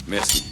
Merci.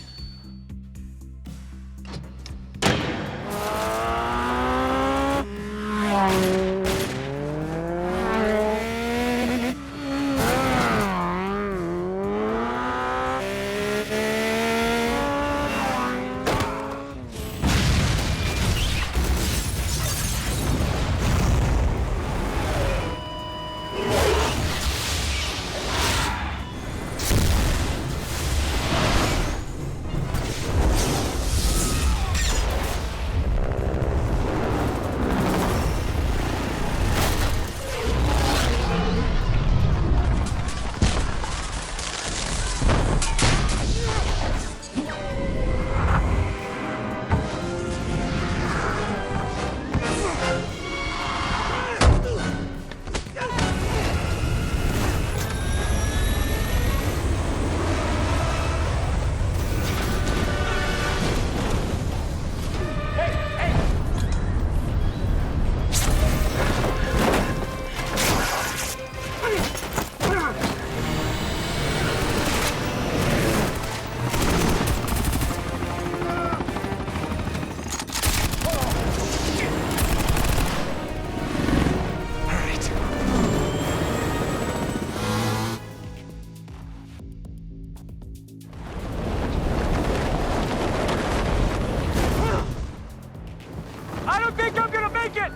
I don't think I'm gonna make it!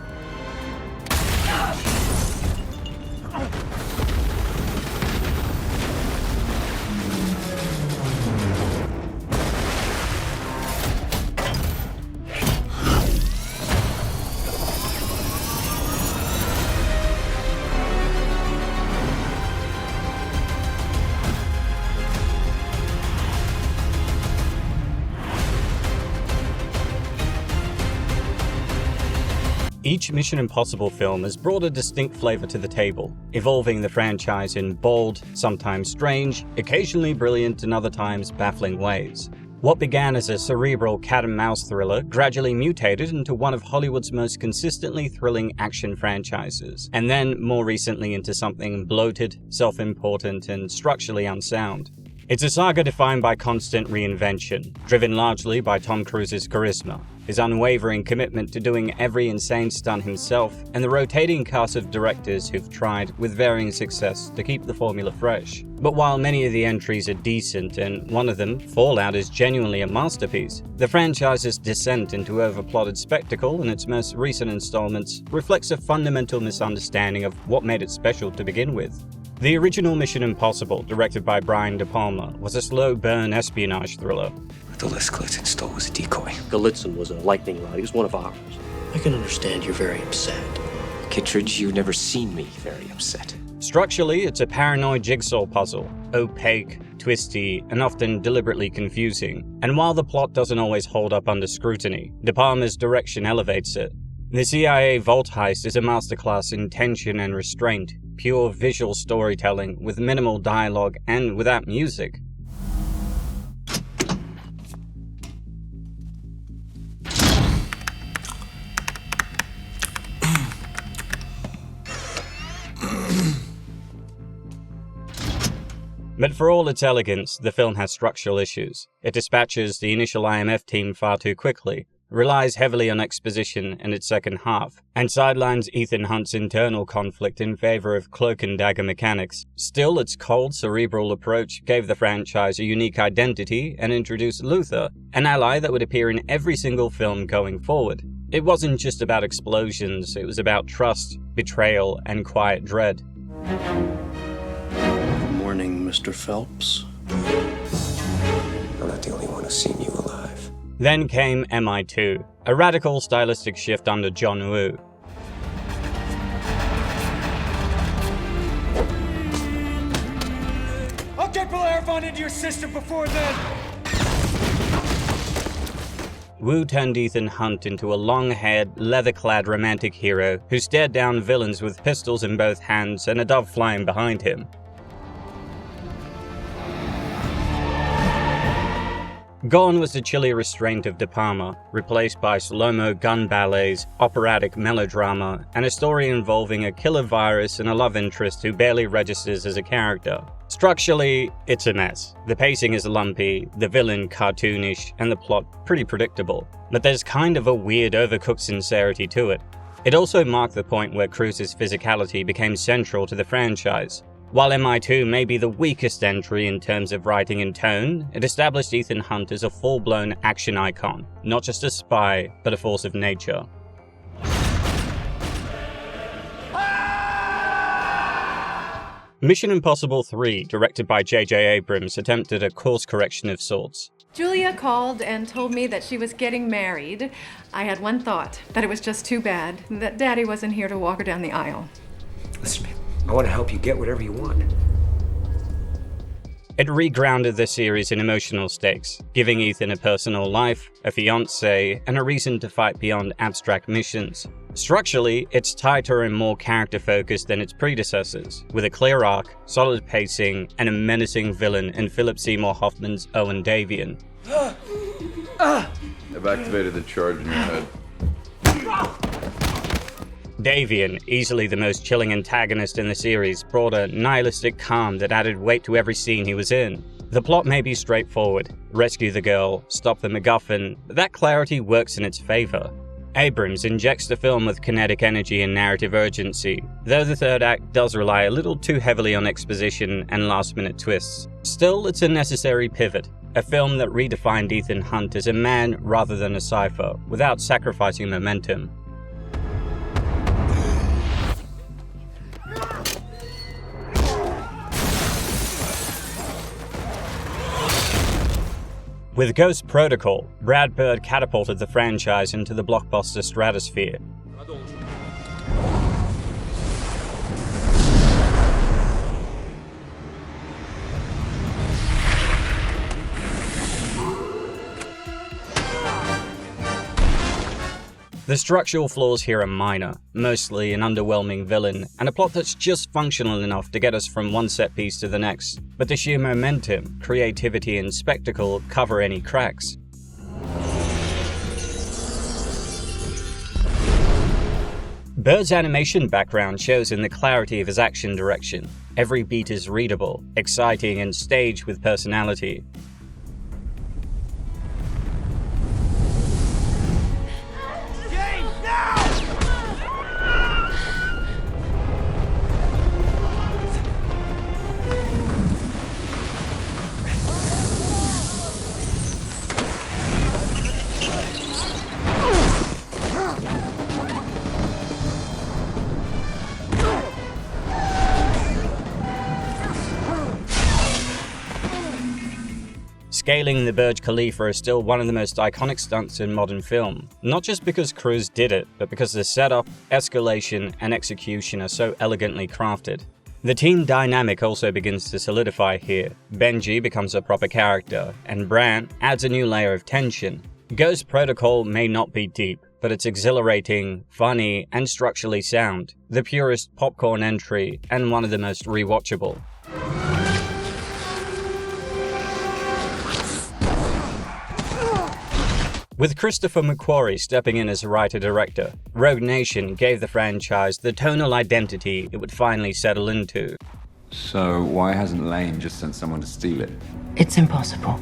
Each Mission Impossible film has brought a distinct flavor to the table, evolving the franchise in bold, sometimes strange, occasionally brilliant and other times baffling ways. What began as a cerebral cat-and-mouse thriller gradually mutated into one of Hollywood's most consistently thrilling action franchises, and then more recently into something bloated, self-important, and structurally unsound. It's a saga defined by constant reinvention, driven largely by Tom Cruise's charisma, his unwavering commitment to doing every insane stunt himself, and the rotating cast of directors who've tried, with varying success, to keep the formula fresh. But while many of the entries are decent, and one of them, Fallout, is genuinely a masterpiece, the franchise's descent into overplotted spectacle in its most recent installments reflects a fundamental misunderstanding of what made it special to begin with. The original Mission Impossible, directed by Brian De Palma, was a slow-burn espionage thriller. The list Klitzen stole was a decoy. Galitzin was a lightning rod. He was one of ours. I can understand you're very upset. Kittredge, you've never seen me very upset. Structurally, it's a paranoid jigsaw puzzle, opaque, twisty, and often deliberately confusing. And while the plot doesn't always hold up under scrutiny, De Palma's direction elevates it. The CIA Vault heist is a masterclass in tension and restraint, pure visual storytelling with minimal dialogue and without music. But for all its elegance, the film has structural issues. It dispatches the initial IMF team far too quickly, relies heavily on exposition in its second half, and sidelines Ethan Hunt's internal conflict in favor of cloak and dagger mechanics. Still, its cold, cerebral approach gave the franchise a unique identity and introduced Luthor, an ally that would appear in every single film going forward. It wasn't just about explosions, it was about trust, betrayal, and quiet dread. Morning, Mr. Phelps. I'm not the only one who's seen you alive. Then came MI2, a radical stylistic shift under John Woo. I'll get Bellerophon into your system before then! Woo turned Ethan Hunt into a long-haired, leather-clad romantic hero who stared down villains with pistols in both hands and a dove flying behind him. Gone was the chilly restraint of De Palma, replaced by slow-mo gun ballets, operatic melodrama, and a story involving a killer virus and a love interest who barely registers as a character. Structurally, it's a mess. The pacing is lumpy, the villain cartoonish, and the plot pretty predictable. But there's kind of a weird overcooked sincerity to it. It also marked the point where Cruise's physicality became central to the franchise. While MI2 may be the weakest entry in terms of writing and tone, it established Ethan Hunt as a full-blown action icon, not just a spy, but a force of nature. Mission Impossible 3, directed by J.J. Abrams, attempted a course correction of sorts. Julia called and told me that she was getting married. I had one thought, that it was just too bad that Daddy wasn't here to walk her down the aisle. Listen, man, I want to help you get whatever you want. It regrounded the series in emotional stakes, giving Ethan a personal life, a fiancé, and a reason to fight beyond abstract missions. Structurally, it's tighter and more character-focused than its predecessors, with a clear arc, solid pacing, and a menacing villain in Philip Seymour Hoffman's Owen Davian. I've activated the charge in your head. Davian, easily the most chilling antagonist in the series, brought a nihilistic calm that added weight to every scene he was in. The plot may be straightforward: rescue the girl, stop the MacGuffin, but that clarity works in its favor. Abrams injects the film with kinetic energy and narrative urgency, though the third act does rely a little too heavily on exposition and last-minute twists. Still, it's a necessary pivot, a film that redefined Ethan Hunt as a man rather than a cipher, without sacrificing momentum. With Ghost Protocol, Brad Bird catapulted the franchise into the blockbuster stratosphere. The structural flaws here are minor, mostly an underwhelming villain, and a plot that's just functional enough to get us from one set piece to the next, but the sheer momentum, creativity, and spectacle cover any cracks. Bird's animation background shows in the clarity of his action direction. Every beat is readable, exciting, and staged with personality. Scaling the Burj Khalifa is still one of the most iconic stunts in modern film, not just because Cruise did it, but because the setup, escalation, and execution are so elegantly crafted. The team dynamic also begins to solidify here. Benji becomes a proper character, and Brandt adds a new layer of tension. Ghost Protocol may not be deep, but it's exhilarating, funny, and structurally sound, the purest popcorn entry, and one of the most rewatchable. With Christopher McQuarrie stepping in as writer-director, Rogue Nation gave the franchise the tonal identity it would finally settle into. So why hasn't Lane just sent someone to steal it? It's impossible.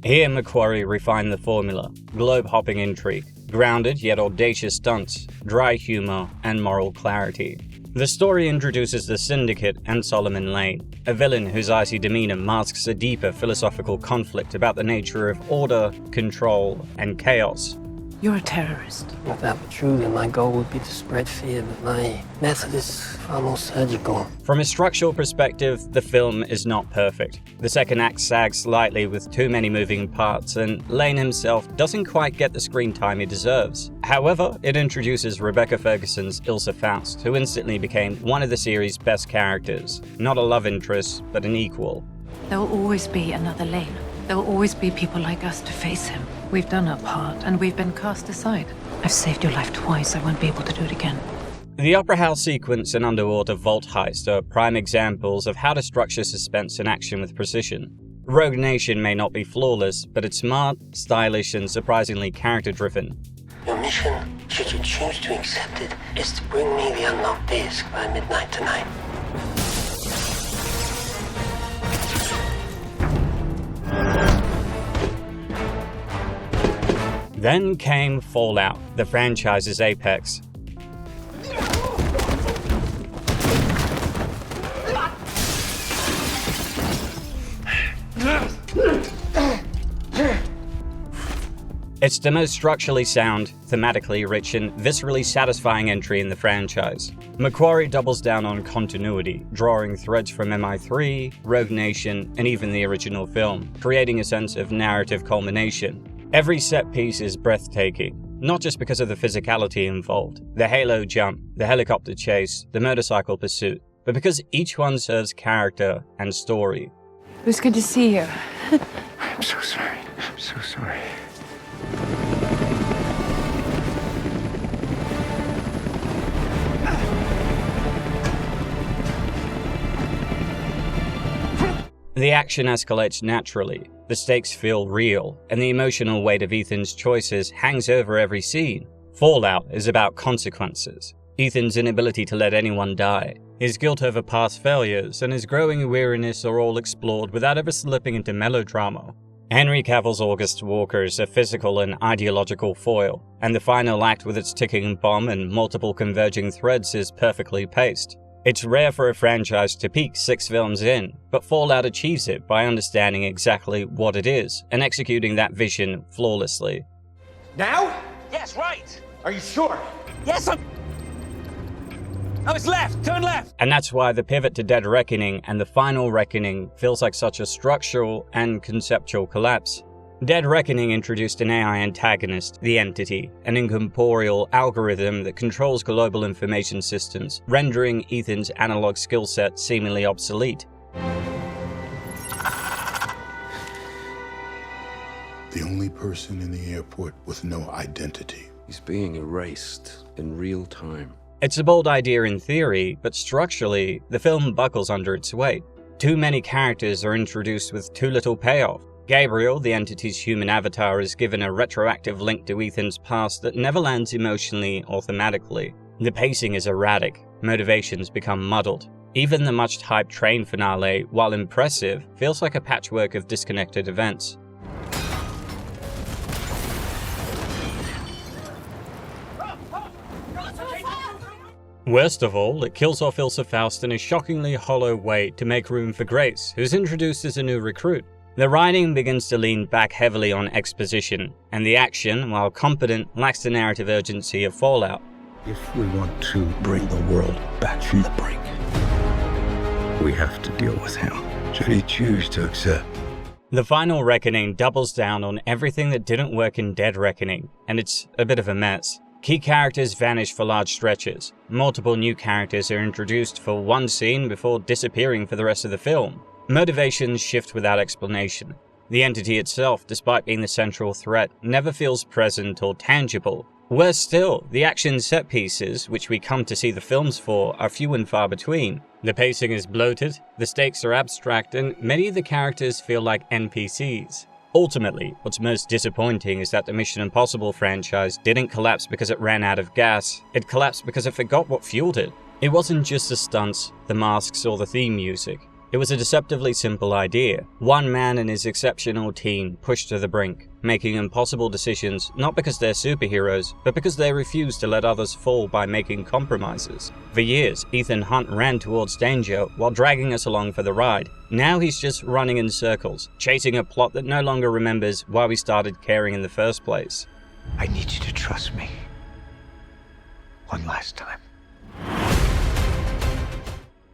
Here McQuarrie refined the formula: globe-hopping intrigue, grounded yet audacious stunts, dry humor, and moral clarity. The story introduces the Syndicate and Solomon Lane, a villain whose icy demeanor masks a deeper philosophical conflict about the nature of order, control, and chaos. You're a terrorist. If that were true, then my goal would be to spread fear, but my method is far more surgical. From a structural perspective, the film is not perfect. The second act sags slightly with too many moving parts, and Lane himself doesn't quite get the screen time he deserves. However, it introduces Rebecca Ferguson's Ilsa Faust, who instantly became one of the series' best characters. Not a love interest, but an equal. There will always be another Lane. There will always be people like us to face him. We've done our part, and we've been cast aside. I've saved your life twice. I won't be able to do it again. The Opera House sequence and underwater vault heist are prime examples of how to structure suspense and action with precision. Rogue Nation may not be flawless, but it's smart, stylish, and surprisingly character-driven. Your mission, should you choose to accept it, is to bring me the unlocked disc by midnight tonight. Then came Fallout, the franchise's apex. It's the most structurally sound, thematically rich, and viscerally satisfying entry in the franchise. Macquarie doubles down on continuity, drawing threads from MI3, Rogue Nation, and even the original film, creating a sense of narrative culmination. Every set piece is breathtaking, not just because of the physicality involved, the halo jump, the helicopter chase, the motorcycle pursuit, but because each one serves character and story. It was good to see you. I'm so sorry. I'm so sorry. The action escalates naturally, the stakes feel real, and the emotional weight of Ethan's choices hangs over every scene. Fallout is about consequences. Ethan's inability to let anyone die, his guilt over past failures, and his growing weariness are all explored without ever slipping into melodrama. Henry Cavill's August Walker is a physical and ideological foil, and the final act with its ticking bomb and multiple converging threads is perfectly paced. It's rare for a franchise to peak 6 films in, but Fallout achieves it by understanding exactly what it is and executing that vision flawlessly. Now? Yes, right. Are you sure? Yes, I'm... Oh, it's left. Turn left. And that's why the pivot to Dead Reckoning and the final Reckoning feels like such a structural and conceptual collapse. Dead Reckoning introduced an AI antagonist, the Entity, an incorporeal algorithm that controls global information systems, rendering Ethan's analog skill set seemingly obsolete. The only person in the airport with no identity. He's being erased in real time. It's a bold idea in theory, but structurally, the film buckles under its weight. Too many characters are introduced with too little payoff. Gabriel, the Entity's human avatar, is given a retroactive link to Ethan's past that never lands emotionally or thematically. The pacing is erratic, motivations become muddled. Even the much-hyped train finale, while impressive, feels like a patchwork of disconnected events. Worst of all, it kills off Ilsa Faust in a shockingly hollow way to make room for Grace, who's introduced as a new recruit. The writing begins to lean back heavily on exposition, and the action, while competent, lacks the narrative urgency of Fallout. If we want to bring the world back from the brink, we have to deal with him. Should he choose to accept? The final Reckoning doubles down on everything that didn't work in Dead Reckoning, and it's a bit of a mess. Key characters vanish for large stretches. Multiple new characters are introduced for one scene before disappearing for the rest of the film. Motivations shift without explanation. The Entity itself, despite being the central threat, never feels present or tangible. Worse still, the action set pieces, which we come to see the films for, are few and far between. The pacing is bloated, the stakes are abstract, and many of the characters feel like NPCs. Ultimately, what's most disappointing is that the Mission Impossible franchise didn't collapse because it ran out of gas, it collapsed because it forgot what fueled it. It wasn't just the stunts, the masks, or the theme music. It was a deceptively simple idea. One man and his exceptional team pushed to the brink, making impossible decisions not because they're superheroes, but because they refuse to let others fall by making compromises. For years, Ethan Hunt ran towards danger while dragging us along for the ride. Now he's just running in circles, chasing a plot that no longer remembers why we started caring in the first place. I need you to trust me. One last time.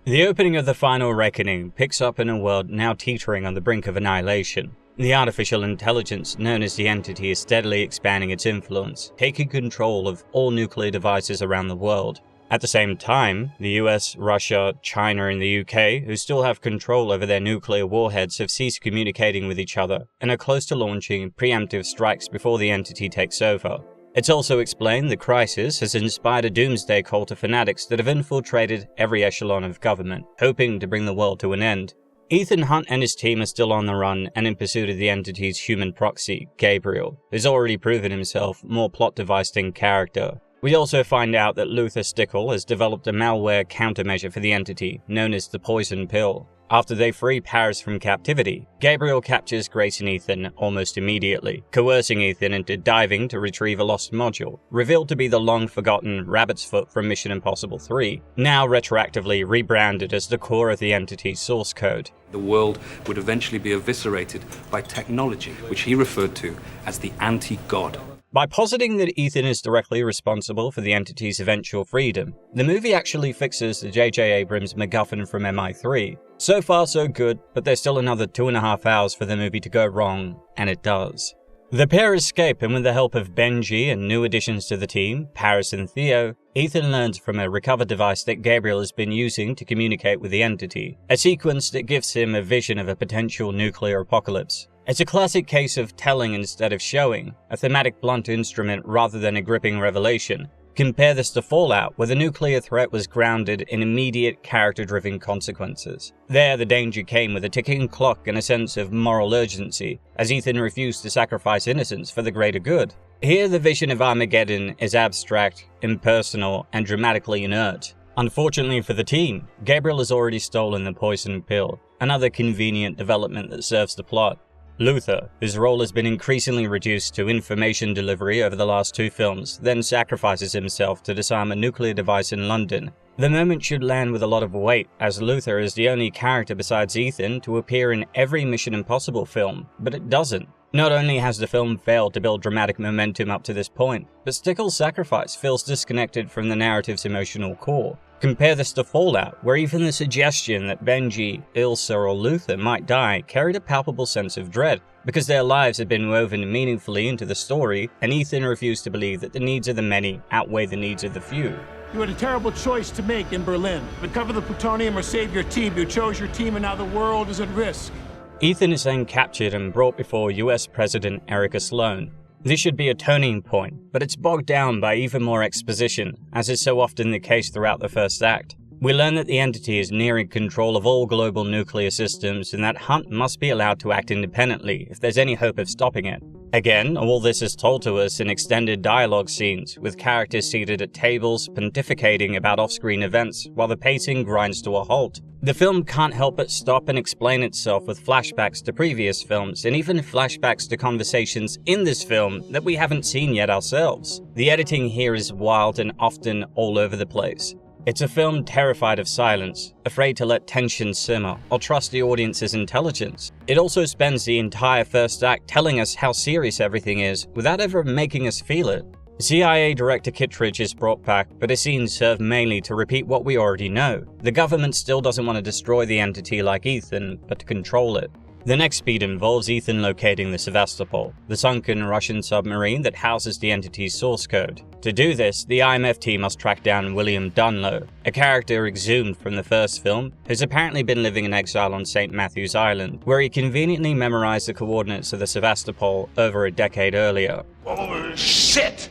The opening of the final Reckoning picks up in a world now teetering on the brink of annihilation. The artificial intelligence known as the Entity is steadily expanding its influence, taking control of all nuclear devices around the world. At the same time, the US, Russia, China, and the UK, who still have control over their nuclear warheads, have ceased communicating with each other and are close to launching preemptive strikes before the Entity takes over. It's also explained the crisis has inspired a doomsday cult of fanatics that have infiltrated every echelon of government, hoping to bring the world to an end. Ethan Hunt and his team are still on the run and in pursuit of the entity's human proxy, Gabriel, who's already proven himself more plot device than character. We also find out that Luther Stickle has developed a malware countermeasure for the entity, known as the Poison Pill. After they free Paris from captivity, Gabriel captures Grace and Ethan almost immediately, coercing Ethan into diving to retrieve a lost module, revealed to be the long-forgotten Rabbit's Foot from Mission Impossible 3, now retroactively rebranded as the core of the entity's source code. The world would eventually be eviscerated by technology, which he referred to as the anti-God. By positing that Ethan is directly responsible for the entity's eventual freedom, the movie actually fixes the J.J. Abrams MacGuffin from MI3. So far so good, but there's still another 2.5 hours for the movie to go wrong, and it does. The pair escape, and with the help of Benji and new additions to the team, Paris and Theo, Ethan learns from a recovered device that Gabriel has been using to communicate with the entity, a sequence that gives him a vision of a potential nuclear apocalypse. It's a classic case of telling instead of showing, a thematic blunt instrument rather than a gripping revelation. Compare this to Fallout, where the nuclear threat was grounded in immediate character-driven consequences. There, the danger came with a ticking clock and a sense of moral urgency, as Ethan refused to sacrifice innocence for the greater good. Here, the vision of Armageddon is abstract, impersonal, and dramatically inert. Unfortunately for the team, Gabriel has already stolen the Poison Pill, another convenient development that serves the plot. Luther, whose role has been increasingly reduced to information delivery over the last 2 films, then sacrifices himself to disarm a nuclear device in London. The moment should land with a lot of weight, as Luther is the only character besides Ethan to appear in every Mission Impossible film, but it doesn't. Not only has the film failed to build dramatic momentum up to this point, but Stickle's sacrifice feels disconnected from the narrative's emotional core. Compare this to Fallout, where even the suggestion that Benji, Ilsa, or Luther might die carried a palpable sense of dread, because their lives had been woven meaningfully into the story, and Ethan refused to believe that the needs of the many outweigh the needs of the few. You had a terrible choice to make in Berlin. Recover the plutonium or save your team. You chose your team, and now the world is at risk. Ethan is then captured and brought before US President Erica Sloan. This should be a turning point, but it's bogged down by even more exposition, as is so often the case throughout the first act. We learn that the entity is nearing control of all global nuclear systems and that Hunt must be allowed to act independently if there's any hope of stopping it. Again, all this is told to us in extended dialogue scenes, with characters seated at tables pontificating about off-screen events while the pacing grinds to a halt. The film can't help but stop and explain itself with flashbacks to previous films and even flashbacks to conversations in this film that we haven't seen yet ourselves. The editing here is wild and often all over the place. It's a film terrified of silence, afraid to let tension simmer, or trust the audience's intelligence. It also spends the entire first act telling us how serious everything is, without ever making us feel it. CIA Director Kittredge is brought back, but his scenes serve mainly to repeat what we already know. The government still doesn't want to destroy the entity like Ethan, but to control it. The next beat involves Ethan locating the Sevastopol, the sunken Russian submarine that houses the entity's source code. To do this, the IMF team must track down William Dunlow, a character exhumed from the first film, who's apparently been living in exile on St. Matthew's Island, where he conveniently memorized the coordinates of the Sevastopol over a decade earlier. Oh, shit!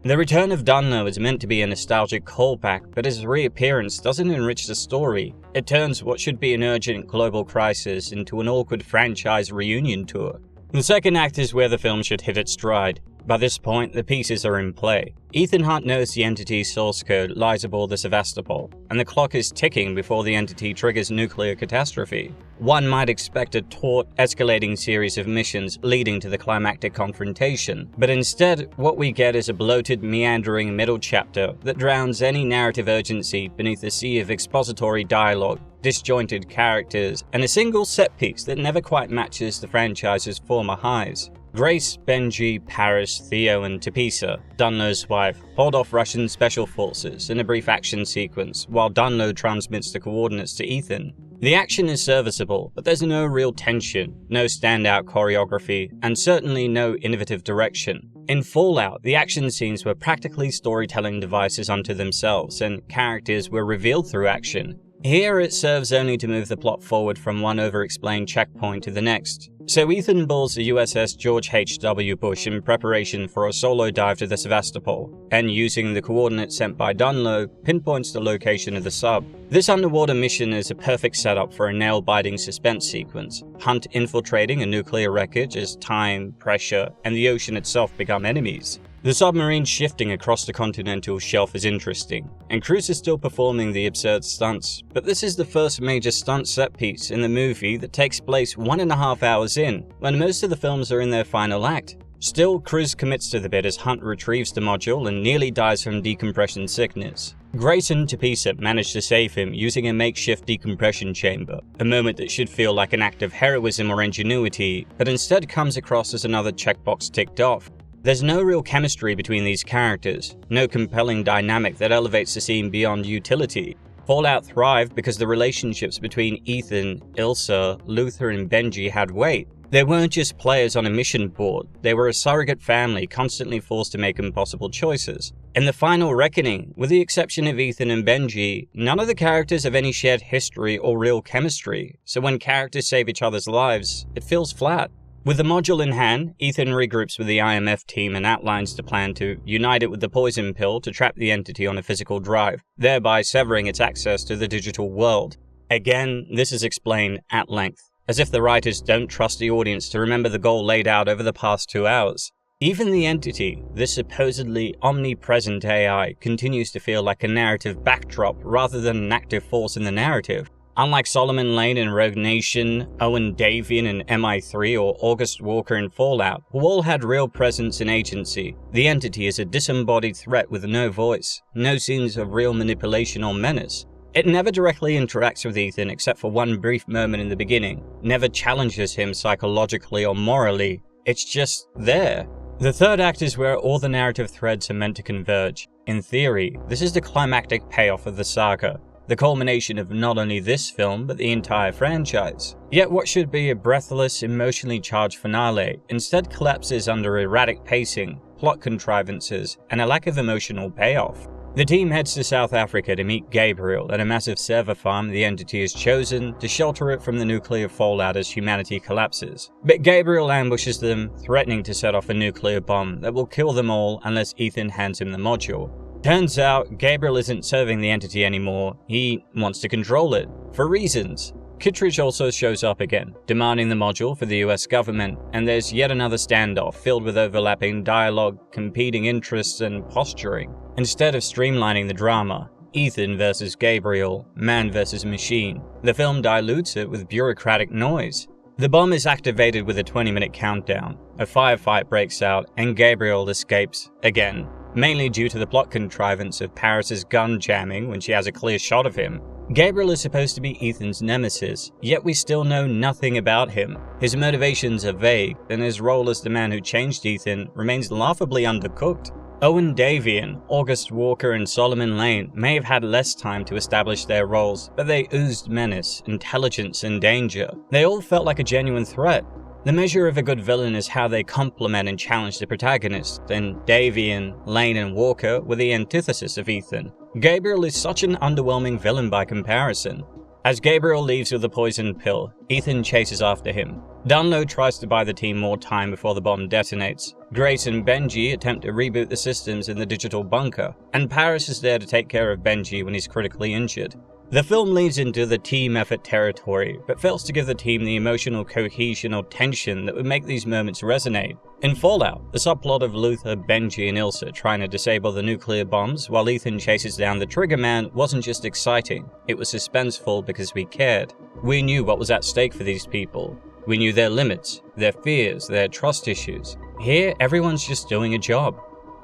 The return of Dunlow is meant to be a nostalgic callback, but his reappearance doesn't enrich the story. It turns what should be an urgent global crisis into an awkward franchise reunion tour. The second act is where the film should hit its stride. By this point, the pieces are in play. Ethan Hunt knows the entity's source code lies aboard the Sevastopol, and the clock is ticking before the entity triggers nuclear catastrophe. One might expect a taut, escalating series of missions leading to the climactic confrontation, but instead, what we get is a bloated, meandering middle chapter that drowns any narrative urgency beneath a sea of expository dialogue, disjointed characters, and a single set piece that never quite matches the franchise's former highs. Grace, Benji, Paris, Theo, and Tepisa, Dunlow's wife, hold off Russian special forces in a brief action sequence while Dunlow transmits the coordinates to Ethan. The action is serviceable, but there's no real tension, no standout choreography, and certainly no innovative direction. In Fallout, the action scenes were practically storytelling devices unto themselves, and characters were revealed through action. Here, it serves only to move the plot forward from one over-explained checkpoint to the next. So Ethan boards the USS George H.W. Bush in preparation for a solo dive to the Sevastopol, and using the coordinates sent by Dunlow, pinpoints the location of the sub. This underwater mission is a perfect setup for a nail-biting suspense sequence. Hunt infiltrating a nuclear wreckage as time, pressure, and the ocean itself become enemies. The submarine shifting across the continental shelf is interesting, and Cruise is still performing the absurd stunts, but this is the first major stunt set piece in the movie that takes place 1.5 hours in, when most of the films are in their final act. Still, Cruise commits to the bit as Hunt retrieves the module and nearly dies from decompression sickness. Grayson Tepisa managed to save him using a makeshift decompression chamber, a moment that should feel like an act of heroism or ingenuity, but instead comes across as another checkbox ticked off. There's no real chemistry between these characters, no compelling dynamic that elevates the scene beyond utility. Fallout thrived because the relationships between Ethan, Ilsa, Luther, and Benji had weight. They weren't just players on a mission board, they were a surrogate family constantly forced to make impossible choices. In the final reckoning, with the exception of Ethan and Benji, none of the characters have any shared history or real chemistry, so when characters save each other's lives, it feels flat. With the module in hand, Ethan regroups with the IMF team and outlines the plan to unite it with the poison pill to trap the entity on a physical drive, thereby severing its access to the digital world. Again, this is explained at length, as if the writers don't trust the audience to remember the goal laid out over the past 2 hours. Even the entity, this supposedly omnipresent AI, continues to feel like a narrative backdrop rather than an active force in the narrative. Unlike Solomon Lane in Rogue Nation, Owen Davian in MI3, or August Walker in Fallout, who all had real presence and agency, the entity is a disembodied threat with no voice, no scenes of real manipulation or menace. It never directly interacts with Ethan except for one brief moment in the beginning, never challenges him psychologically or morally, it's just there. The third act is where all the narrative threads are meant to converge. In theory, this is the climactic payoff of the saga, the culmination of not only this film, but the entire franchise. Yet what should be a breathless, emotionally charged finale instead collapses under erratic pacing, plot contrivances, and a lack of emotional payoff. The team heads to South Africa to meet Gabriel at a massive server farm the entity has chosen to shelter it from the nuclear fallout as humanity collapses. But Gabriel ambushes them, threatening to set off a nuclear bomb that will kill them all unless Ethan hands him the module. Turns out, Gabriel isn't serving the entity anymore, he wants to control it, for reasons. Kittredge also shows up again, demanding the module for the US government, and there's yet another standoff filled with overlapping dialogue, competing interests, and posturing. Instead of streamlining the drama, Ethan versus Gabriel, man versus machine, the film dilutes it with bureaucratic noise. The bomb is activated with a 20-minute countdown, a firefight breaks out, and Gabriel escapes again. Mainly due to the plot contrivance of Paris's gun jamming when she has a clear shot of him. Gabriel is supposed to be Ethan's nemesis, yet we still know nothing about him. His motivations are vague, and his role as the man who changed Ethan remains laughably undercooked. Owen Davian, August Walker, and Solomon Lane may have had less time to establish their roles, but they oozed menace, intelligence, and danger. They all felt like a genuine threat. The measure of a good villain is how they complement and challenge the protagonist, and Davian, Lane, and Walker were the antithesis of Ethan. Gabriel is such an underwhelming villain by comparison. As Gabriel leaves with the poison pill, Ethan chases after him. Dunlow tries to buy the team more time before the bomb detonates. Grace and Benji attempt to reboot the systems in the digital bunker, and Paris is there to take care of Benji when he's critically injured. The film leads into the team effort territory, but fails to give the team the emotional cohesion or tension that would make these moments resonate. In Fallout, the subplot of Luther, Benji, and Ilsa trying to disable the nuclear bombs while Ethan chases down the Trigger Man wasn't just exciting, it was suspenseful because we cared. We knew what was at stake for these people. We knew their limits, their fears, their trust issues. Here, everyone's just doing a job.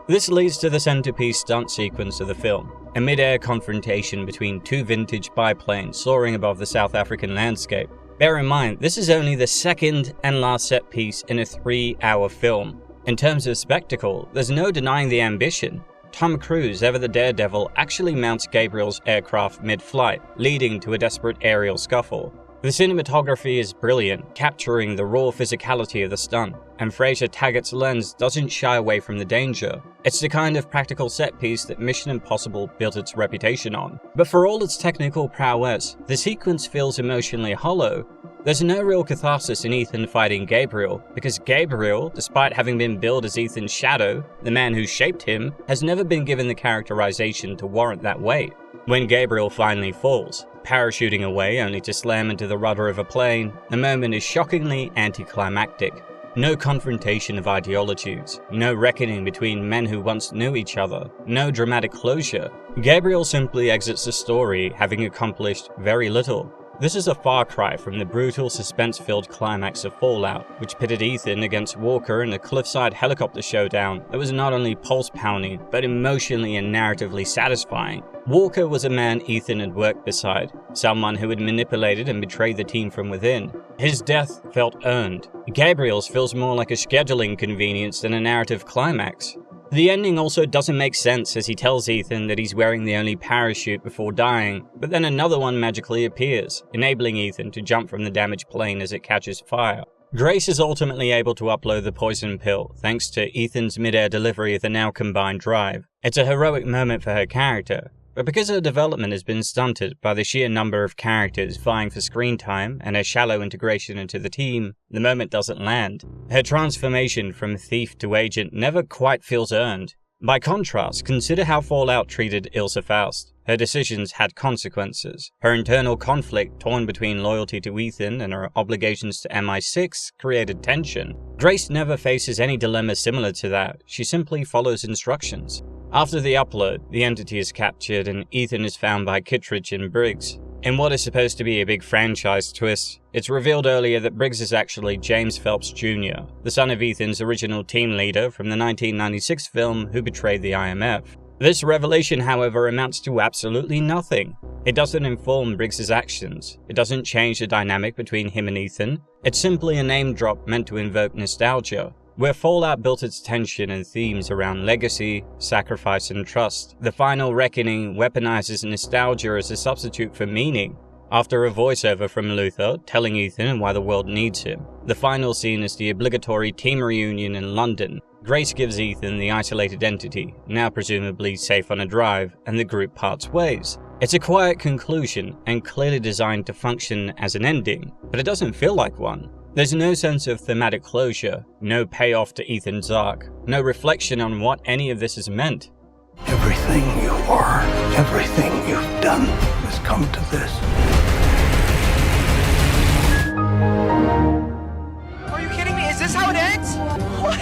This leads to the centerpiece stunt sequence of the film, a mid-air confrontation between two vintage biplanes soaring above the South African landscape. Bear in mind, this is only the second and last set piece in a 3-hour film. In terms of spectacle, there's no denying the ambition. Tom Cruise, ever the daredevil, actually mounts Gabriel's aircraft mid-flight, leading to a desperate aerial scuffle. The cinematography is brilliant, capturing the raw physicality of the stunt, and Fraser Taggart's lens doesn't shy away from the danger. It's the kind of practical set piece that Mission Impossible built its reputation on. But for all its technical prowess, the sequence feels emotionally hollow. There's no real catharsis in Ethan fighting Gabriel, because Gabriel, despite having been billed as Ethan's shadow, the man who shaped him, has never been given the characterization to warrant that weight. When Gabriel finally falls, parachuting away only to slam into the rudder of a plane, the moment is shockingly anticlimactic. No confrontation of ideologies, no reckoning between men who once knew each other, no dramatic closure. Gabriel simply exits the story having accomplished very little. This is a far cry from the brutal, suspense-filled climax of Fallout, which pitted Ethan against Walker in a cliffside helicopter showdown that was not only pulse-pounding, but emotionally and narratively satisfying. Walker was a man Ethan had worked beside, someone who had manipulated and betrayed the team from within. His death felt earned. Gabriel's feels more like a scheduling convenience than a narrative climax. The ending also doesn't make sense, as he tells Ethan that he's wearing the only parachute before dying, but then another one magically appears, enabling Ethan to jump from the damaged plane as it catches fire. Grace is ultimately able to upload the poison pill, thanks to Ethan's mid-air delivery of the now combined drive. It's a heroic moment for her character, but because her development has been stunted by the sheer number of characters vying for screen time and her shallow integration into the team, the moment doesn't land. Her transformation from thief to agent never quite feels earned. By contrast, consider how Fallout treated Ilsa Faust. Her decisions had consequences. Her internal conflict, torn between loyalty to Ethan and her obligations to MI6, created tension. Grace never faces any dilemma similar to that. She simply follows instructions. After the upload, the entity is captured and Ethan is found by Kittredge and Briggs. In what is supposed to be a big franchise twist, it's revealed earlier that Briggs is actually James Phelps Jr., the son of Ethan's original team leader from the 1996 film who betrayed the IMF. This revelation, however, amounts to absolutely nothing. It doesn't inform Briggs' actions. It doesn't change the dynamic between him and Ethan. It's simply a name drop meant to invoke nostalgia. Where Fallout built its tension and themes around legacy, sacrifice, and trust, the final reckoning weaponizes nostalgia as a substitute for meaning. After a voiceover from Luthor telling Ethan why the world needs him, the final scene is the obligatory team reunion in London. Grace gives Ethan the isolated entity, now presumably safe on a drive, and the group parts ways. It's a quiet conclusion and clearly designed to function as an ending, but it doesn't feel like one. There's no sense of thematic closure, no payoff to Ethan's arc, no reflection on what any of this has meant. Everything you are, everything you've done has come to this. Are you kidding me? Is this how it ends? What?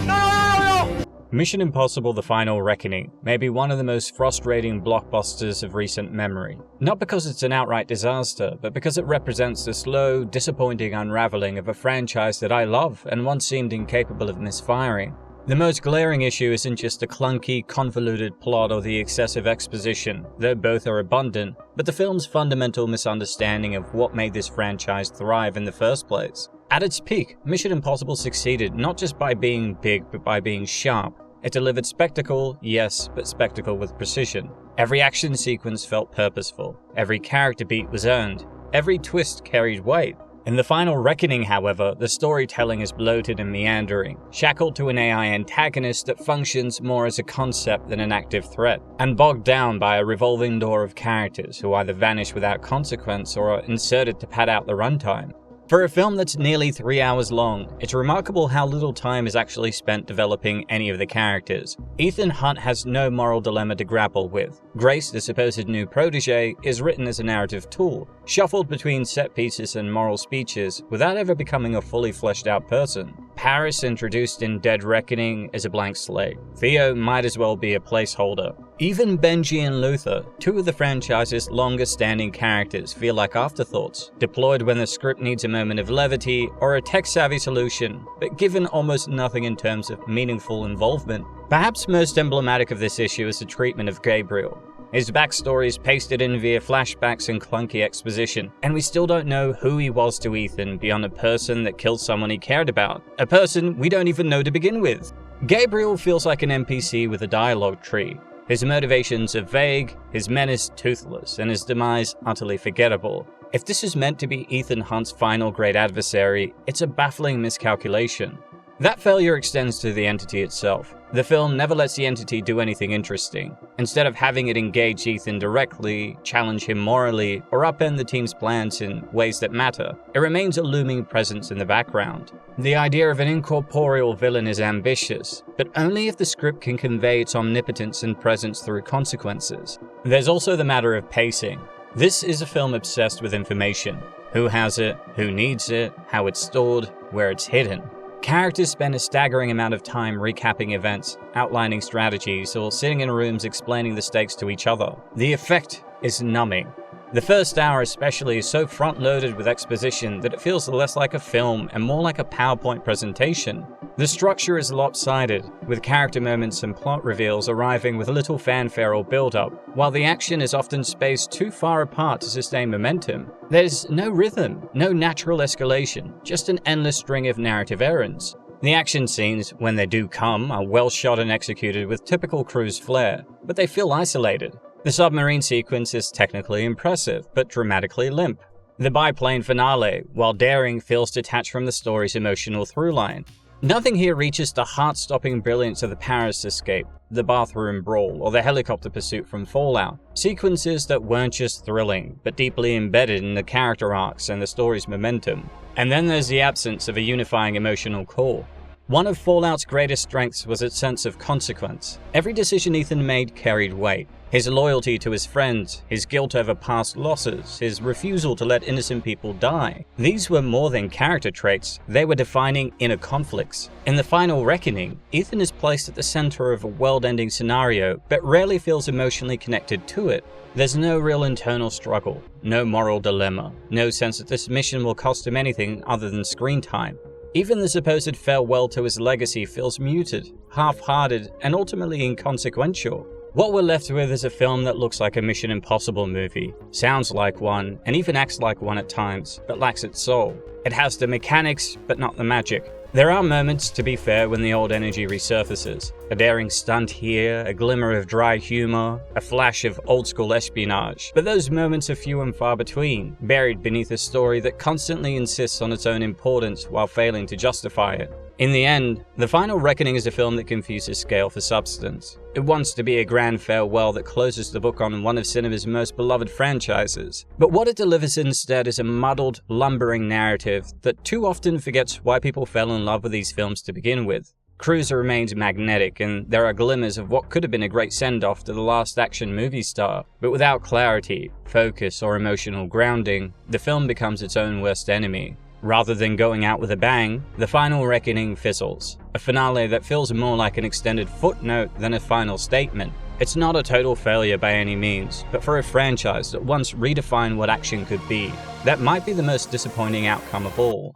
No! Mission Impossible: The Final Reckoning may be one of the most frustrating blockbusters of recent memory. Not because it's an outright disaster, but because it represents the slow, disappointing unraveling of a franchise that I love and once seemed incapable of misfiring. The most glaring issue isn't just the clunky, convoluted plot or the excessive exposition, though both are abundant, but the film's fundamental misunderstanding of what made this franchise thrive in the first place. At its peak, Mission Impossible succeeded not just by being big, but by being sharp. It delivered spectacle, yes, but spectacle with precision. Every action sequence felt purposeful. Every character beat was earned. Every twist carried weight. In The Final Reckoning, however, the storytelling is bloated and meandering, shackled to an AI antagonist that functions more as a concept than an active threat, and bogged down by a revolving door of characters who either vanish without consequence or are inserted to pad out the runtime. For a film that's nearly 3 hours long, it's remarkable how little time is actually spent developing any of the characters. Ethan Hunt has no moral dilemma to grapple with. Grace, the supposed new protege, is written as a narrative tool, shuffled between set pieces and moral speeches without ever becoming a fully fleshed out person. Paris, introduced in Dead Reckoning, is a blank slate. Theo might as well be a placeholder. Even Benji and Luthor, two of the franchise's longest standing characters, feel like afterthoughts, deployed when the script needs a moment of levity or a tech-savvy solution, but given almost nothing in terms of meaningful involvement. Perhaps most emblematic of this issue is the treatment of Gabriel. His backstory is pasted in via flashbacks and clunky exposition, and we still don't know who he was to Ethan beyond a person that killed someone he cared about, a person we don't even know to begin with. Gabriel feels like an NPC with a dialogue tree. His motivations are vague, his menace toothless, and his demise utterly forgettable. If this is meant to be Ethan Hunt's final great adversary, it's a baffling miscalculation. That failure extends to the entity itself. The film never lets the entity do anything interesting. Instead of having it engage Ethan directly, challenge him morally, or upend the team's plans in ways that matter, it remains a looming presence in the background. The idea of an incorporeal villain is ambitious, but only if the script can convey its omnipotence and presence through consequences. There's also the matter of pacing. This is a film obsessed with information. Who has it, who needs it, how it's stored, where it's hidden. Characters spend a staggering amount of time recapping events, outlining strategies, or sitting in rooms explaining the stakes to each other. The effect is numbing. The first hour especially is so front-loaded with exposition that it feels less like a film and more like a PowerPoint presentation. The structure is lopsided, with character moments and plot reveals arriving with little fanfare or build-up, while the action is often spaced too far apart to sustain momentum. There's no rhythm, no natural escalation, just an endless string of narrative errands. The action scenes, when they do come, are well shot and executed with typical Cruise flair, but they feel isolated. The submarine sequence is technically impressive, but dramatically limp. The biplane finale, while daring, feels detached from the story's emotional throughline. Nothing here reaches the heart-stopping brilliance of the Paris escape, the bathroom brawl, or the helicopter pursuit from Fallout. Sequences that weren't just thrilling, but deeply embedded in the character arcs and the story's momentum. And then there's the absence of a unifying emotional core. One of Fallout's greatest strengths was its sense of consequence. Every decision Ethan made carried weight. His loyalty to his friends, his guilt over past losses, his refusal to let innocent people die. These were more than character traits, they were defining inner conflicts. In the final reckoning, Ethan is placed at the center of a world-ending scenario, but rarely feels emotionally connected to it. There's no real internal struggle, no moral dilemma, no sense that this mission will cost him anything other than screen time. Even the supposed farewell to his legacy feels muted, half-hearted, and ultimately inconsequential. What we're left with is a film that looks like a Mission Impossible movie, sounds like one, and even acts like one at times, but lacks its soul. It has the mechanics, but not the magic. There are moments, to be fair, when the old energy resurfaces. A daring stunt here, a glimmer of dry humor, a flash of old-school espionage. But those moments are few and far between, buried beneath a story that constantly insists on its own importance while failing to justify it. In the end, The Final Reckoning is a film that confuses scale for substance. It wants to be a grand farewell that closes the book on one of cinema's most beloved franchises. But what it delivers instead is a muddled, lumbering narrative that too often forgets why people fell in love with these films to begin with. Cruise remains magnetic, and there are glimmers of what could have been a great send-off to the last action movie star. But without clarity, focus, or emotional grounding, the film becomes its own worst enemy. Rather than going out with a bang, The Final Reckoning fizzles, a finale that feels more like an extended footnote than a final statement. It's not a total failure by any means, but for a franchise that once redefined what action could be, that might be the most disappointing outcome of all.